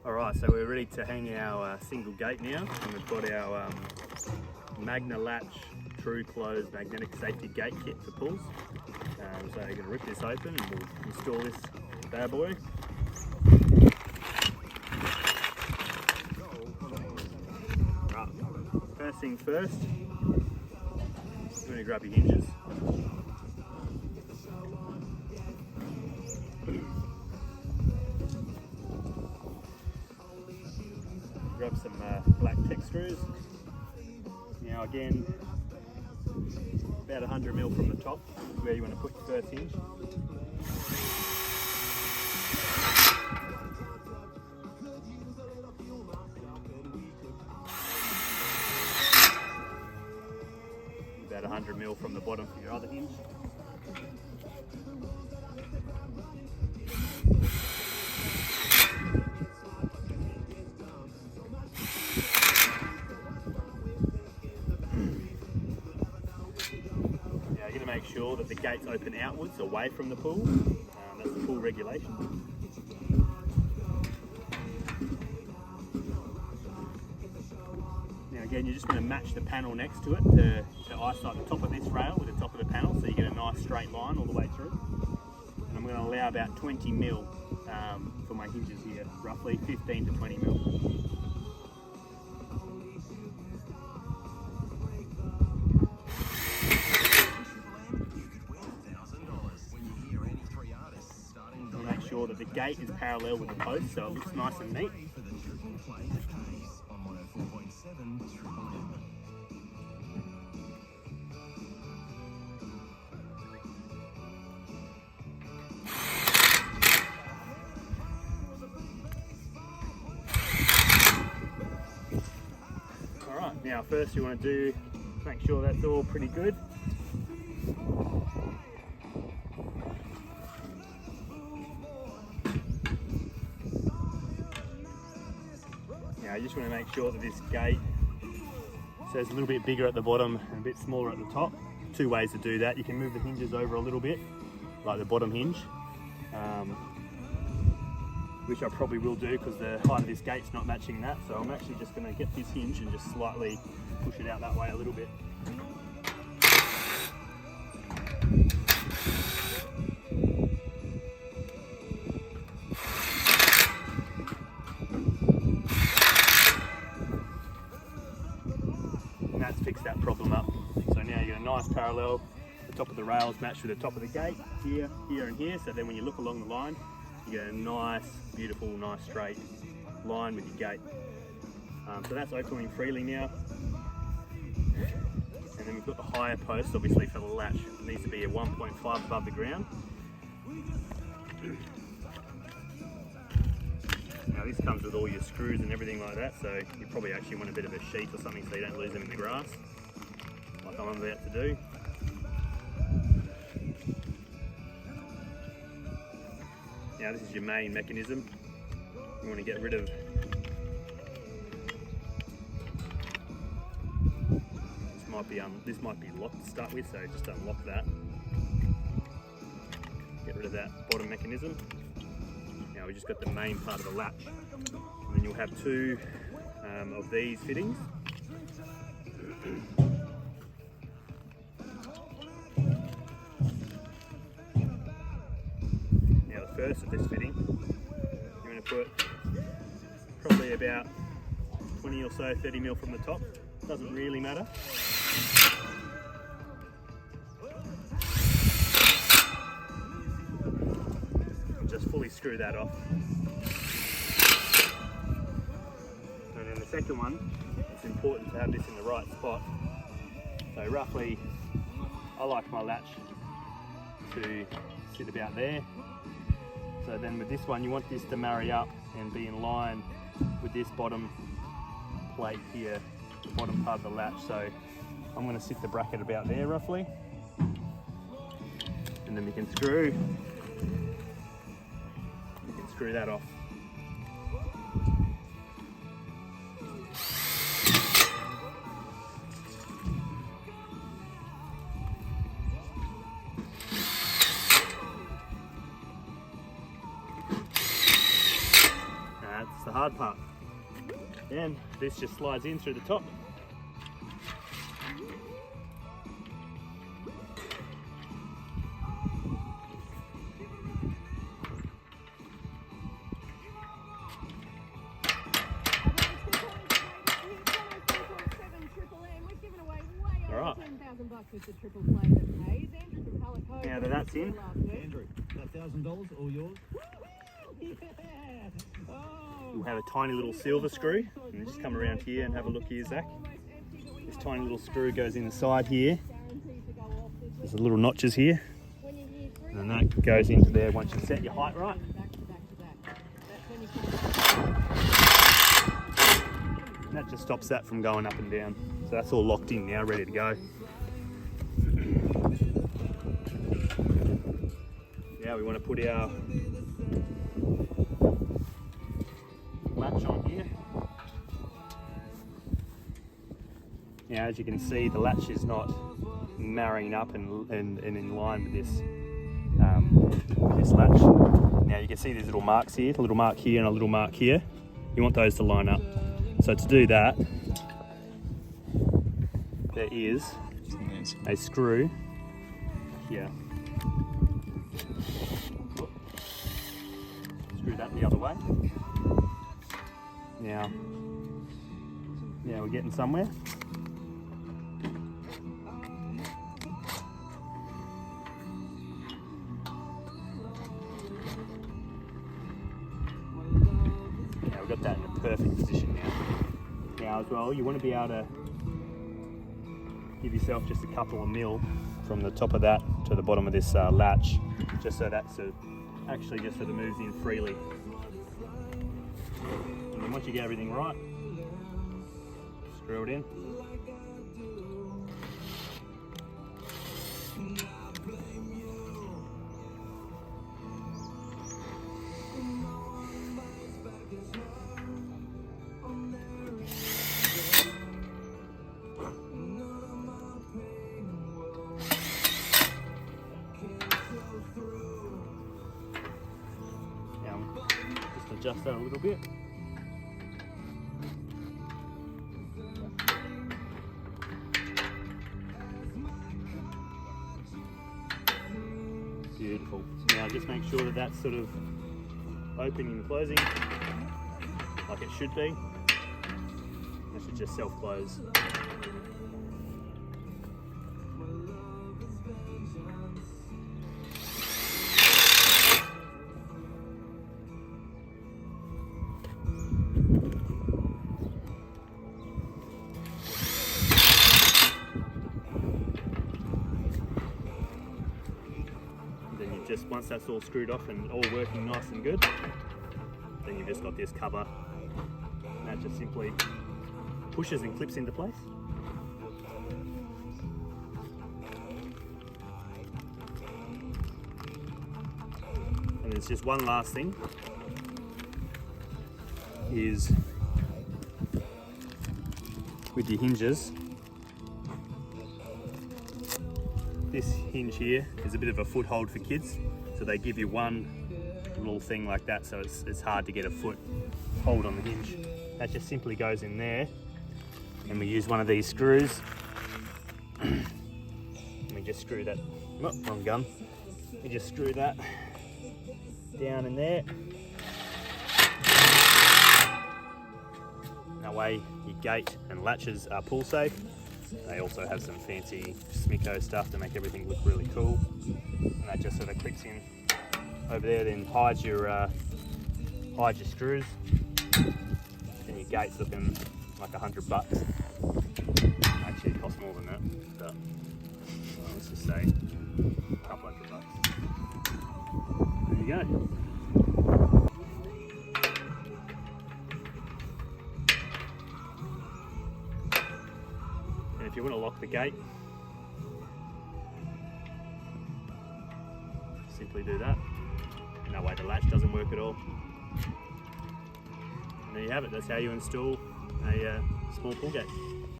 Alright, so we're ready to hang our single gate now, and we've got our Magna Latch truclose magnetic safety gate kit for pulls. So you're going to rip this open and we'll install this bad boy. Right, first things first, you're going to grab your hinges. Grab some black tech screws. Now again, about 100mm from the top is where you want to put your first hinge. About 100mm from the bottom for your other hinge. Make sure that the gates open outwards, away from the pool. That's the pool regulation. Now again, you're just going to match the panel next to it to eyesight the top of this rail with the top of the panel, so you get a nice straight line all the way through. And I'm going to allow about 20mm for my hinges here, roughly 15 to 20mm. Sure that the gate is parallel with the post, so it looks nice and neat. Alright, now first you want to do, make sure that's all pretty good. You just want to make sure that this gate says a little bit bigger at the bottom and a bit smaller at the top. Two ways to do that. You can move the hinges over a little bit, like the bottom hinge, which I probably will do because the height of this gate's not matching that. So I'm actually just going to get this hinge and just slightly push it out that way a little bit. That's fixed that problem up. So now you got a nice parallel, the top of the rails matched with the top of the gate, here, here and here, so then when you look along the line, you get a nice, beautiful, nice straight line with your gate. So that's opening freely now. And then we've got the higher post, obviously for the latch. It needs to be a 1.5 above the ground. Now this comes with all your screws and everything like that, so you probably actually want a bit of a sheet or something so you don't lose them in the grass, like I'm about to do. Now this is your main mechanism. You want to get rid of this might be locked to start with, so just unlock that. Get rid of that bottom mechanism. Now we just got the main part of the latch, and then you'll have two of these fittings. Now the first of this fitting, you're going to put probably about 20 or so, 30mm from the top. Doesn't really matter. Just fully screw that off. And then the second one, it's important to have this in the right spot. So roughly, I like my latch to sit about there. So then with this one, you want this to marry up and be in line with this bottom plate here, the bottom part of the latch. So I'm going to sit the bracket about there roughly. And then we can screw that off. the hard part. And this just slides in through the top. Alright. Now that that's in, Andrew, that $1,000 all yours? we'll have a tiny little silver screw. And just come around here and have a look here, Zach. This tiny little screw goes in the side here. There's the little notches here. And that goes into there once you set your height right. And that just stops that from going up and down. So that's all locked in now, ready to go. Now we want to put our latch on here. Now as you can see, the latch is not marrying up and in line with this latch. Now you can see these little marks here, a little mark here and a little mark here. You want those to line up. So to do that, there is a screw here. Screw that the other way. Now we're getting somewhere. Now we've got that in a perfect position now. Now as well, you want to be able to give yourself just a couple of mil from the top of that to the bottom of this latch, just so that actually just sort of moves in freely. And then once you get everything right, screw it in. Just adjust that a little bit. Beautiful. Now just make sure that that's sort of opening and closing like it should be. That should just self-close. Just once that's all screwed off and all working nice and good, then you've just got this cover, and that just simply pushes and clips into place. And there's just one last thing, is with your hinges. This hinge here is a bit of a foothold for kids, so they give you one little thing like that, so it's hard to get a foot hold on the hinge. That just simply goes in there, and we use one of these screws. And we just screw that, oh, wrong gun. We just screw that down in there. That way your gate and latches are pull safe. They also have some fancy Smicko stuff to make everything look really cool. And that just sort of clicks in over there, then hides your screws. And your gate's looking like $100. Actually, it costs more than that, but well, let's just say a couple $100. There you go. If you want to lock the gate, simply do that, and that way the latch doesn't work at all. And there you have it, that's how you install a small pull gate.